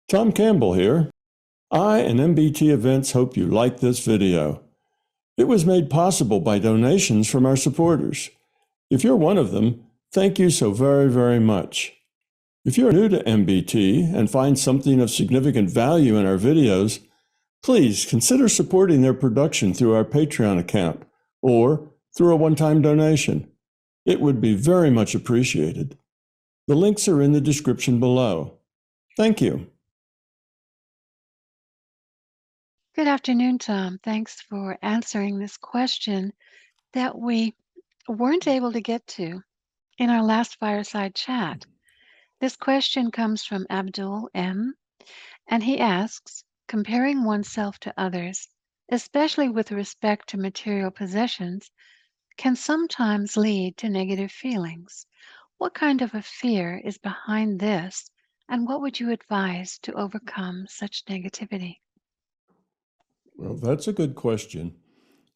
Tom Campbell here. I and MBT Events hope you like this video. It was made possible by donations from our supporters. If you're one of them, thank you so very, very much. If you're new to MBT and find something of significant value in our videos, please consider supporting their production through our Patreon account or through a one-time donation. It would be very much appreciated. The links are in the description below. Thank you. Good afternoon, Tom. Thanks for answering this question that we weren't able to get to in our last fireside chat. This question comes from Abdul M., and he asks, comparing oneself to others, especially with respect to material possessions, can sometimes lead to negative feelings. What kind of a fear is behind this, and what would you advise to overcome such negativity? Well, that's a good question.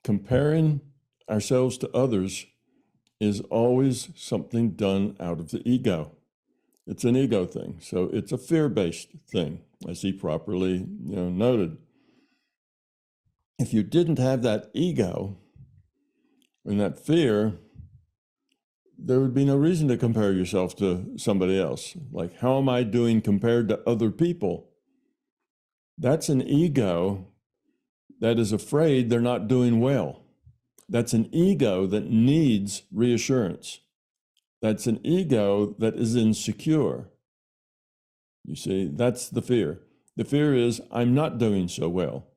Comparing ourselves to others is always something done out of the ego. It's an ego thing. So it's a fear-based thing, as he properly noted. If you didn't have that ego and that fear, there would be no reason to compare yourself to somebody else. Like, how am I doing compared to other people? That's an ego that is afraid they're not doing well. That's an ego that needs reassurance. That's an ego that is insecure. You see, that's the fear. The fear is, I'm not doing so well.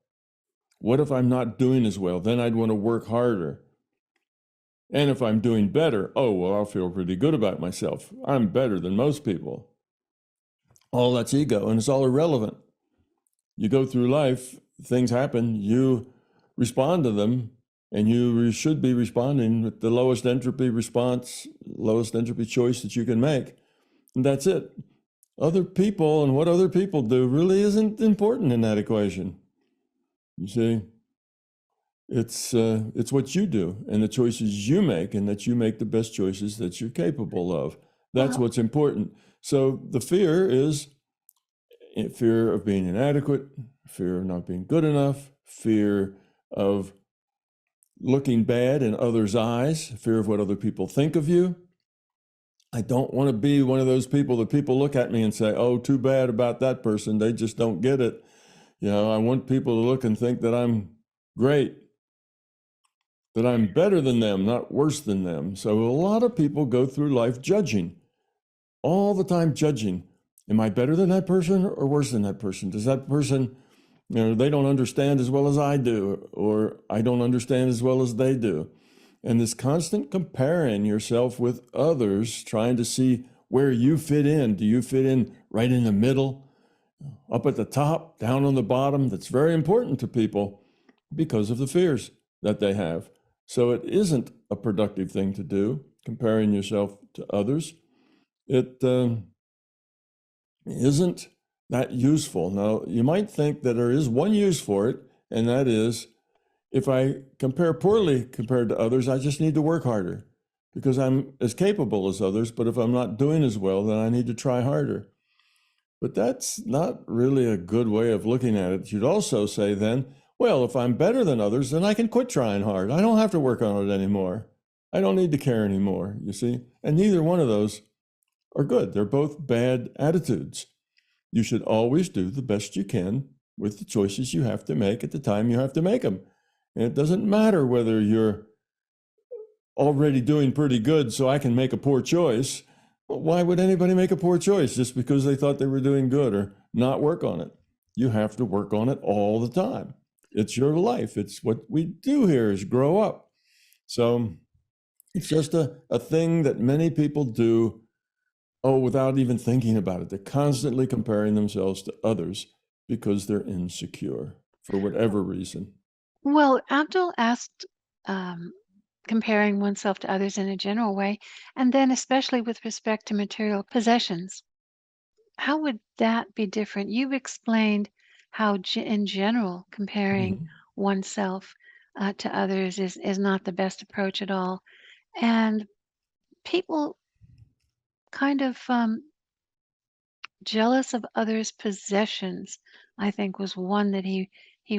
What if I'm not doing as well? Then I'd want to work harder. And if I'm doing better, oh, well, I'll feel pretty good about myself. I'm better than most people. All that's ego, and it's all irrelevant. You go through life, things happen, you respond to them, and you should be responding with the lowest entropy response, lowest entropy choice that you can make. And that's it. Other people and what other people do really isn't important in that equation. You see, it's what you do and the choices you make, and that you make the best choices that you're capable of. That's what's important. So the fear is fear of being inadequate, fear of not being good enough, fear of looking bad in others' eyes, fear of what other people think of you. I don't want to be one of those people that people look at me and say, oh, too bad about that person. They just don't get it. I want people to look and think that I'm great, that I'm better than them, not worse than them. So a lot of people go through life judging, all the time judging. Am I better than that person or worse than that person? Does that person, they don't understand as well as I do, or I don't understand as well as they do. And this constant comparing yourself with others, trying to see where you fit in. Do you fit in right in the middle, up at the top, down on the bottom? That's very important to people because of the fears that they have. So it isn't a productive thing to do, comparing yourself to others. It isn't that useful. Now, you might think that there is one use for it, and that is, if I compare poorly compared to others, I just need to work harder because I'm as capable as others. But if I'm not doing as well, then I need to try harder. But that's not really a good way of looking at it. You'd also say then, well, if I'm better than others, then I can quit trying hard. I don't have to work on it anymore. I don't need to care anymore, you see? And neither one of those are good. They're both bad attitudes. You should always do the best you can with the choices you have to make at the time you have to make them. And it doesn't matter whether you're already doing pretty good so I can make a poor choice. Well, why would anybody make a poor choice just because they thought they were doing good or not work on it? You have to work on it all the time. It's your life. It's what we do here is grow up. So it's just a thing that many people do, without even thinking about it. They're constantly comparing themselves to others because they're insecure for whatever reason. Well, Abdul asked comparing oneself to others in a general way, and then especially with respect to material possessions. How would that be different? You've explained how, in general, comparing oneself to others is not the best approach at all. And people kind of jealous of others' possessions, I think was one that he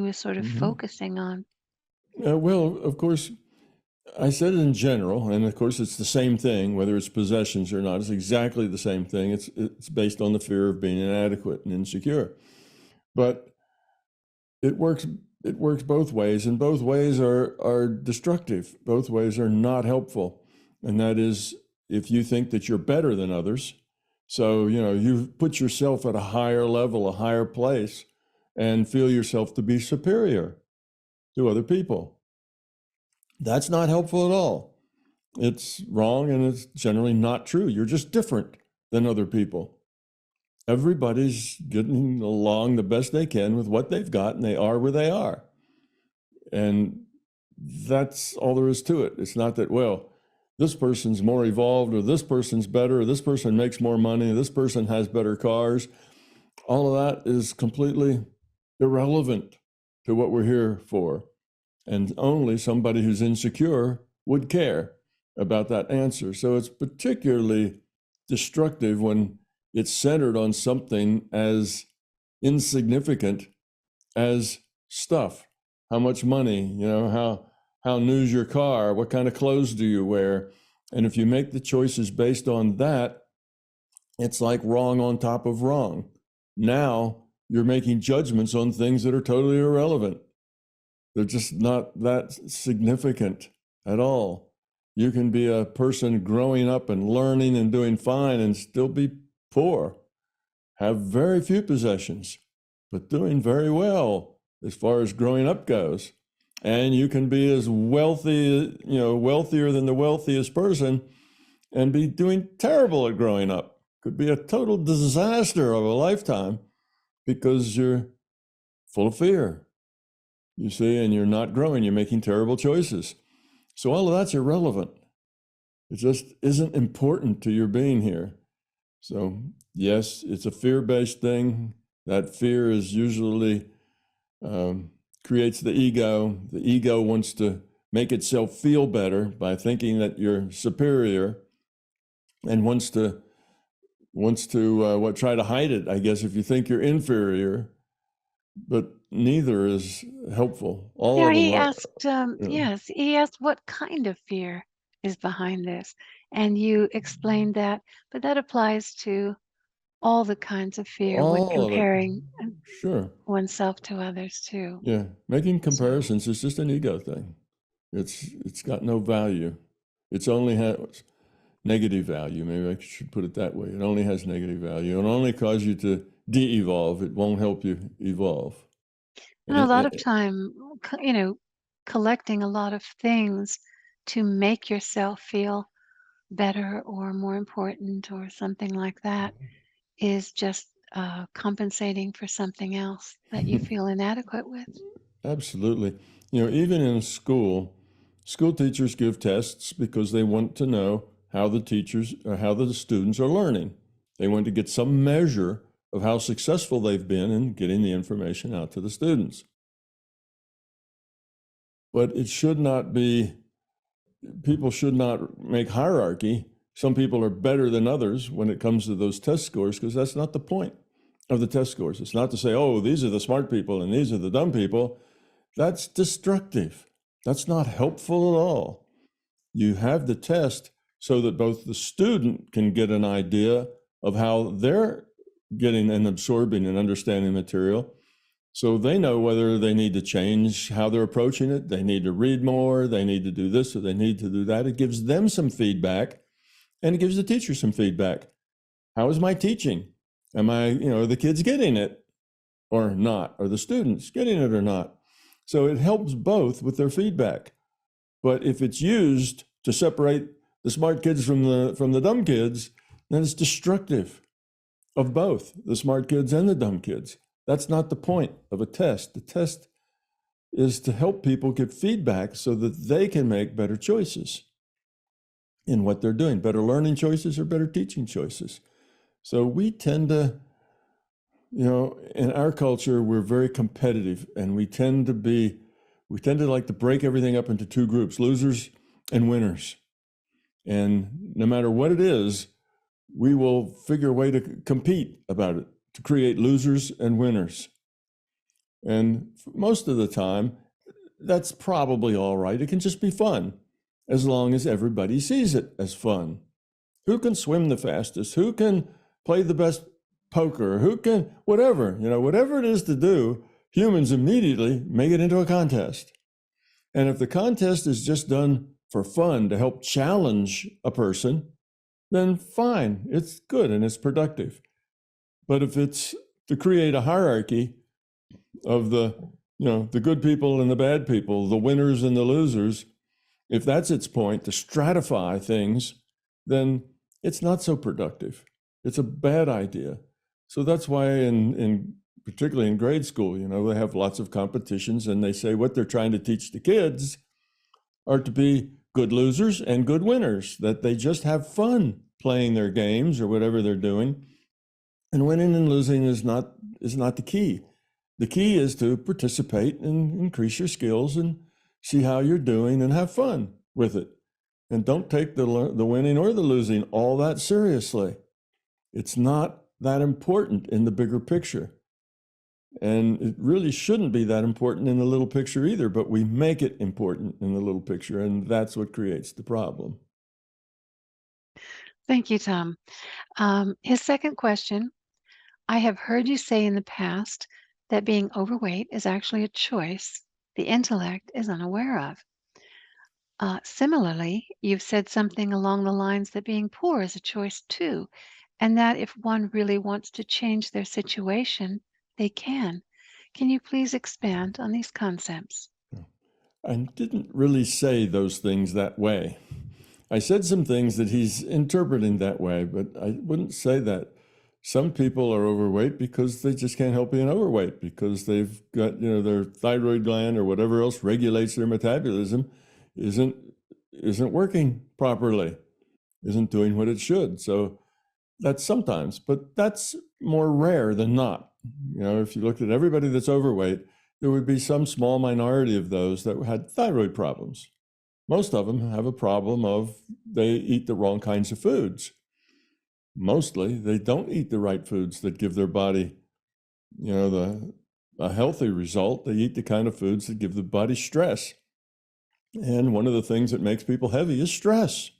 was sort of Mhm. focusing on. Well, of course, I said it in general, and of course, it's the same thing, whether it's possessions or not. It's exactly the same thing. It's based on the fear of being inadequate and insecure. But it works. It works both ways, and both ways are destructive. Both ways are not helpful. And that is, if you think that you're better than others, so you put yourself at a higher level, a higher place, and feel yourself to be superior to other people. That's not helpful at all. It's wrong, and it's generally not true. You're just different than other people. Everybody's getting along the best they can with what they've got, and they are where they are. And that's all there is to it. It's not that, well, this person's more evolved, or this person's better, or this person makes more money, or this person has better cars. All of that is completely irrelevant to what we're here for. And only somebody who's insecure would care about that answer. So it's particularly destructive when it's centered on something as insignificant as stuff. How much money, how new's your car, what kind of clothes do you wear? And if you make the choices based on that, it's like wrong on top of wrong. Now you're making judgments on things that are totally irrelevant. They're just not that significant at all. You can be a person growing up and learning and doing fine and still be poor, have very few possessions, but doing very well as far as growing up goes. And you can be as wealthy, wealthier than the wealthiest person and be doing terrible at growing up. Could be a total disaster of a lifetime because you're full of fear, you see, and you're not growing, you're making terrible choices. So all of that's irrelevant. It just isn't important to your being here. So yes, it's a fear-based thing. That fear is usually creates the ego. The ego wants to make itself feel better by thinking that you're superior, and wants to try to hide it, I guess, if you think you're inferior. But neither is helpful. All Yeah, of them he are. asked, You know, yes, he asked what kind of fear is behind this. And you explained that, but that applies to all the kinds of fear when all of it. comparing Sure. oneself to others too. Yeah. Making So, comparisons is just an ego thing. It's got no value. It's only has negative value. Maybe I should put it that way. It only has negative value. It'll only cause you to de-evolve. It won't help you evolve. and a And lot of time, collecting a lot of things to make yourself feel better or more important or something like that is just compensating for something else that you feel inadequate with. absolutely. Even in school teachers give tests because they want to know how the teachers or how the students are learning. They want to get some measure of how successful they've been in getting the information out to the students. But it should not be, people should not make hierarchy. Some people are better than others when it comes to those test scores, because that's not the point of the test scores. It's not to say, oh, these are the smart people and these are the dumb people. That's destructive. That's not helpful at all. You have the test so that both the student can get an idea of how they're getting and absorbing and understanding material, so they know whether they need to change how they're approaching it. They need to read more, they need to do this, or they need to do that. It gives them some feedback, and it gives the teacher some feedback. How is my teaching? Am I, are the kids getting it or not? Are the students getting it or not? So it helps both with their feedback. But if it's used to separate the smart kids from the dumb kids, then it's destructive of both the smart kids and the dumb kids. That's not the point of a test. The test is to help people get feedback so that they can make better choices in what they're doing, better learning choices or better teaching choices. So we tend to, in our culture, we're very competitive, and we tend to like to break everything up into two groups, losers and winners. And no matter what it is, we will figure a way to compete about it, to create losers and winners. And most of the time, that's probably all right. It can just be fun, as long as everybody sees it as fun. Who can swim the fastest? Who can play the best poker? Who can, whatever, whatever it is to do, humans immediately make it into a contest. And if the contest is just done for fun to help challenge a person, then fine, it's good and it's productive. But if it's to create a hierarchy of the good people and the bad people, the winners and the losers, if that's its point, to stratify things, then it's not so productive. It's a bad idea. So that's why particularly in grade school, they have lots of competitions, and they say what they're trying to teach the kids are to be good losers and good winners, that they just have fun playing their games or whatever they're doing. And winning and losing is not the key. The key is to participate and increase your skills and see how you're doing and have fun with it. And don't take the winning or the losing all that seriously. It's not that important in the bigger picture. And it really shouldn't be that important in the little picture either, but we make it important in the little picture, and that's what creates the problem. Thank you, Tom. His second question, I have heard you say in the past that being overweight is actually a choice the intellect is unaware of. Similarly, you've said something along the lines that being poor is a choice too, and that if one really wants to change their situation, they can. Can you please expand on these concepts? I didn't really say those things that way. I said some things that he's interpreting that way, but I wouldn't say that. Some people are overweight because they just can't help being overweight, because they've got, their thyroid gland or whatever else regulates their metabolism isn't working properly, isn't doing what it should. So that's sometimes, but that's more rare than not. If you looked at everybody that's overweight, there would be some small minority of those that had thyroid problems. Most of them have a problem of they eat the wrong kinds of foods. Mostly they don't eat the right foods that give their body, a healthy result. They eat the kind of foods that give the body stress. And one of the things that makes people heavy is stress.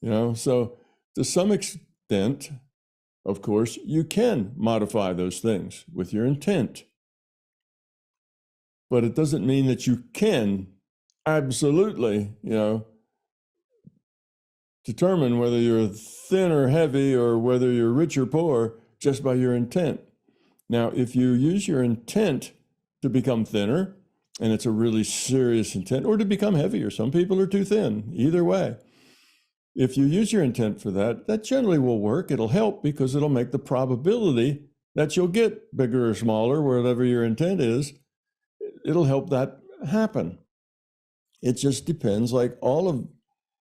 So to some extent, of course, you can modify those things with your intent. But it doesn't mean that you can absolutely, determine whether you're thin or heavy or whether you're rich or poor just by your intent. Now, if you use your intent to become thinner, and it's a really serious intent, or to become heavier, some people are too thin, either way. If you use your intent for that, that generally will work. It'll help because it'll make the probability that you'll get bigger or smaller, whatever your intent is, it'll help that happen. It just depends, like all of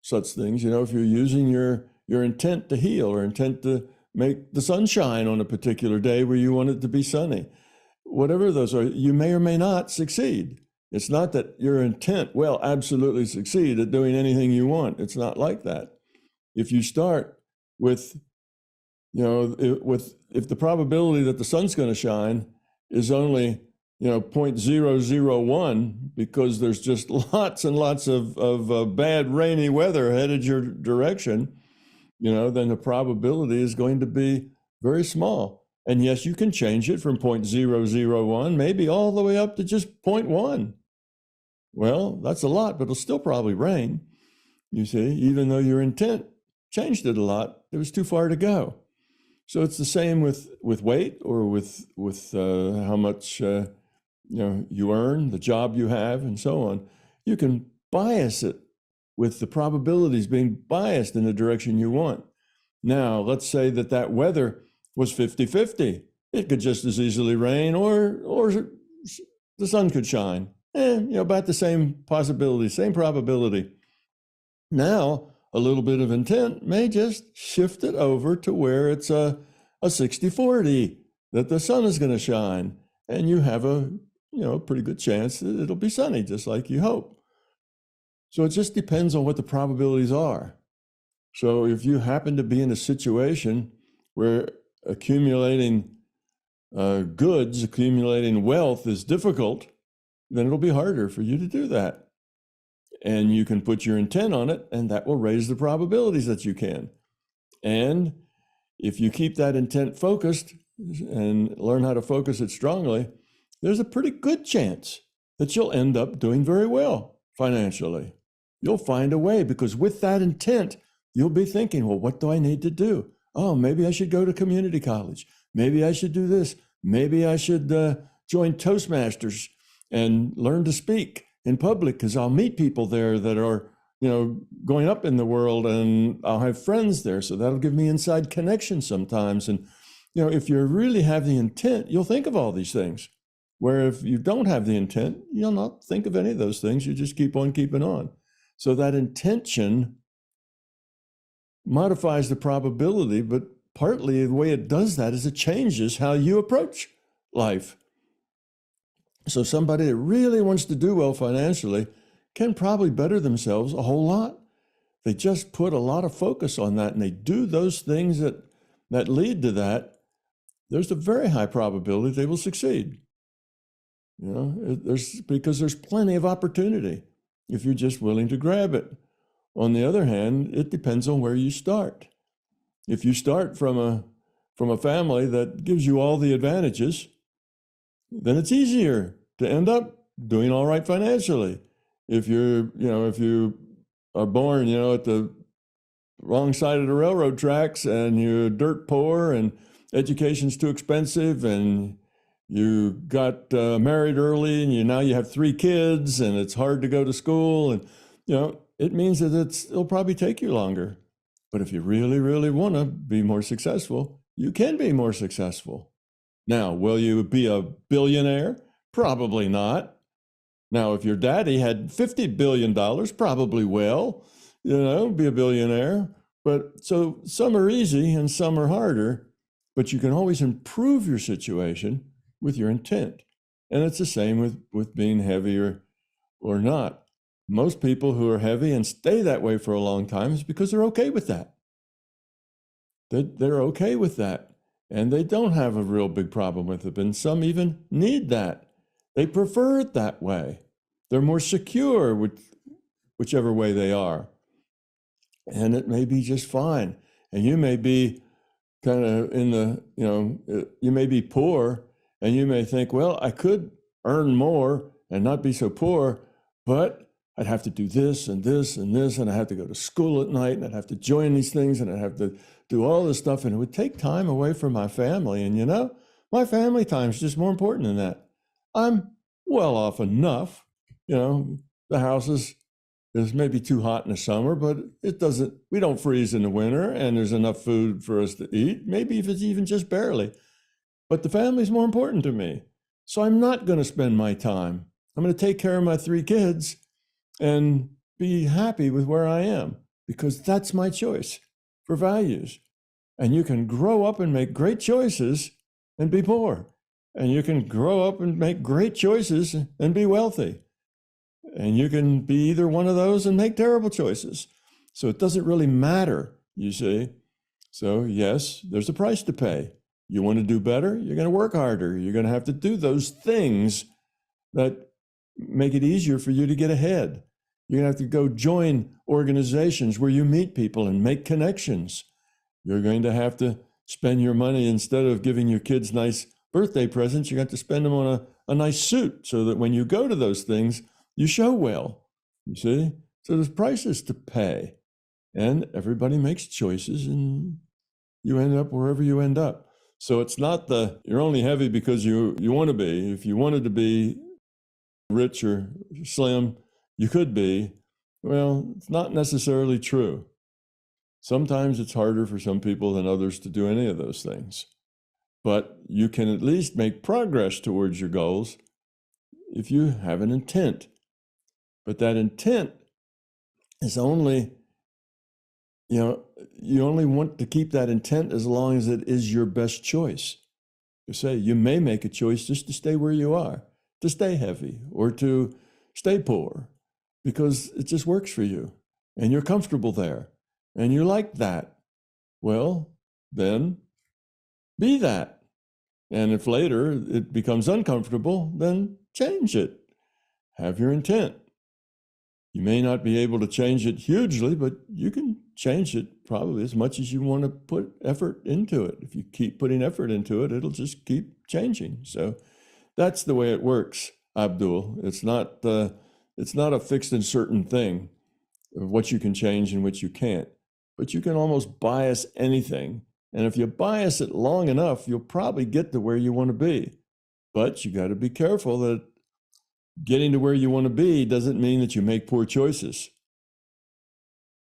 such things, if you're using your intent to heal or intent to make the sun shine on a particular day where you want it to be sunny, whatever those are, you may or may not succeed. It's not that your intent will absolutely succeed at doing anything you want. It's not like that. If you start with, if the probability that the sun's going to shine is only 0.001, because there's just lots and lots of bad rainy weather headed your direction, then the probability is going to be very small. And yes, you can change it from 0.001, maybe all the way up to just 0.1. Well, that's a lot, but it'll still probably rain. You see, even though your intent changed it a lot, it was too far to go. So it's the same with weight, or with how much you earn, the job you have, and so on. You can bias it with the probabilities being biased in the direction you want. Now, let's say that weather was 50-50. It could just as easily rain, or the sun could shine. About the same possibility, same probability. Now, a little bit of intent may just shift it over to where it's a 60-40, that the sun is going to shine, and you have a pretty good chance that it'll be sunny, just like you hope. So it just depends on what the probabilities are. So if you happen to be in a situation where accumulating goods, accumulating wealth is difficult, then it'll be harder for you to do that. And you can put your intent on it, and that will raise the probabilities that you can. And if you keep that intent focused and learn how to focus it strongly, there's a pretty good chance that you'll end up doing very well financially. You'll find a way, because with that intent, you'll be thinking, well, what do I need to do? Oh, maybe I should go to community college. Maybe I should do this. Maybe I should join Toastmasters and learn to speak in public, because I'll meet people there that are, going up in the world, and I'll have friends there. So that'll give me inside connections sometimes. And, if you really have the intent, you'll think of all these things. Where if you don't have the intent, you'll not think of any of those things. You just keep on keeping on. So that intention modifies the probability, but partly the way it does that is it changes how you approach life. So somebody that really wants to do well financially can probably better themselves a whole lot. They just put a lot of focus on that, and they do those things that lead to that. There's a very high probability they will succeed. Because there's plenty of opportunity if you're just willing to grab it. On the other hand, it depends on where you start. If you start from a family that gives you all the advantages, then it's easier to end up doing all right financially. If if you are born, at the wrong side of the railroad tracks, and you're dirt poor, and education's too expensive, and you got married early, and now you have 3 kids, and it's hard to go to school, and it means that it'll probably take you longer. But if you really, really want to be more successful, you can be more successful. Now, will you be a billionaire? Probably not. Now, if your daddy had $50 billion, probably will, be a billionaire. But so some are easy and some are harder, but you can always improve your situation with your intent. And it's the same with being heavier or not. Most people who are heavy and stay that way for a long time is because they're okay with that. They're okay with that. And they don't have a real big problem with it. And some even need that. They prefer it that way. They're more secure with whichever way they are. And it may be just fine. And you may be kind of you may be poor, and you may think, well, I could earn more and not be so poor, but I'd have to do this and this and this, and I have to go to school at night, and I'd have to join these things, and I'd have to do all this stuff, and it would take time away from my family. And my family time is just more important than that. I'm well off enough. The house is maybe too hot in the summer, but we don't freeze in the winter, and there's enough food for us to eat, maybe if it's even just barely. But the family's more important to me. So I'm not going to spend my time. I'm going to take care of my 3 kids and be happy with where I am, because that's my choice for values. And you can grow up and make great choices and be poor. And you can grow up and make great choices and be wealthy. And you can be either one of those and make terrible choices. So it doesn't really matter, you see. So yes, there's a price to pay. You want to do better, you're going to work harder. You're going to have to do those things that make it easier for you to get ahead. You're going to have to go join organizations where you meet people and make connections. You're going to have to spend your money, instead of giving your kids nice birthday presents, you have to spend them on a nice suit, so that when you go to those things, you show well, you see? So there's prices to pay, and everybody makes choices, and you end up wherever you end up. So it's not you're only heavy because you want to be. If you wanted to be rich or slim, you could be. Well, it's not necessarily true. Sometimes it's harder for some people than others to do any of those things. But you can at least make progress towards your goals if you have an intent. But that intent is only, you only want to keep that intent as long as it is your best choice. You may make a choice just to stay where you are, to stay heavy, or to stay poor, because it just works for you and you're comfortable there. and you like that, well, then be that. And if later it becomes uncomfortable, then change it. Have your intent. You may not be able to change it hugely, but you can change it probably as much as you want to put effort into it. If you keep putting effort into it, it'll just keep changing. So that's the way it works, Abdul. It's not a fixed and certain thing of what you can change and what you can't. But you can almost bias anything. And if you bias it long enough, you'll probably get to where you want to be. But you got to be careful that getting to where you want to be doesn't mean that you make poor choices.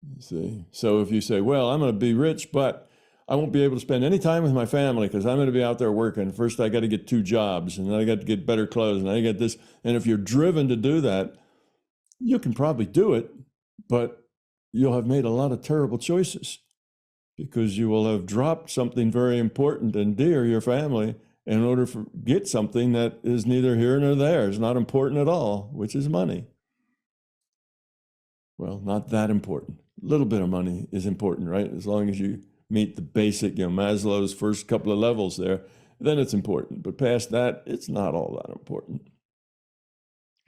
You see? So if you say, well, I'm going to be rich, but I won't be able to spend any time with my family because I'm going to be out there working. First, I got to get 2 jobs, and then I got to get better clothes, and I got this. And if you're driven to do that, you can probably do it, but you'll have made a lot of terrible choices because you will have dropped something very important and dear, your family, in order to get something that is neither here nor there, is not important at all, which is money. Well, not that important. A little bit of money is important, right? As long as you meet the basic, Maslow's first couple of levels there, then it's important. But past that, it's not all that important.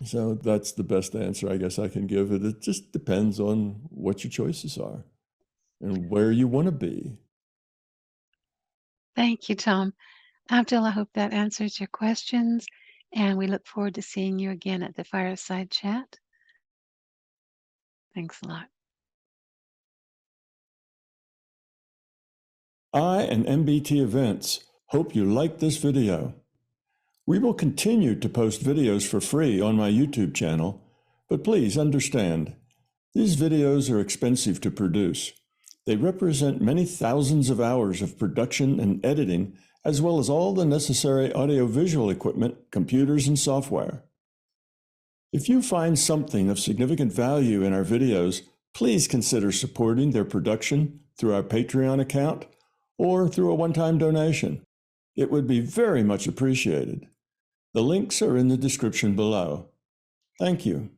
So that's the best answer I guess I can give it. It just depends on what your choices are and where you want to be. Thank you, Tom. Abdul, I hope that answers your questions, and we look forward to seeing you again at the Fireside Chat. Thanks a lot. I and MBT Events hope you liked this video. We will continue to post videos for free on my YouTube channel, but please understand, these videos are expensive to produce. They represent many thousands of hours of production and editing, as well as all the necessary audiovisual equipment, computers, and software. If you find something of significant value in our videos, please consider supporting their production through our Patreon account or through a one-time donation. It would be very much appreciated. The links are in the description below. Thank you.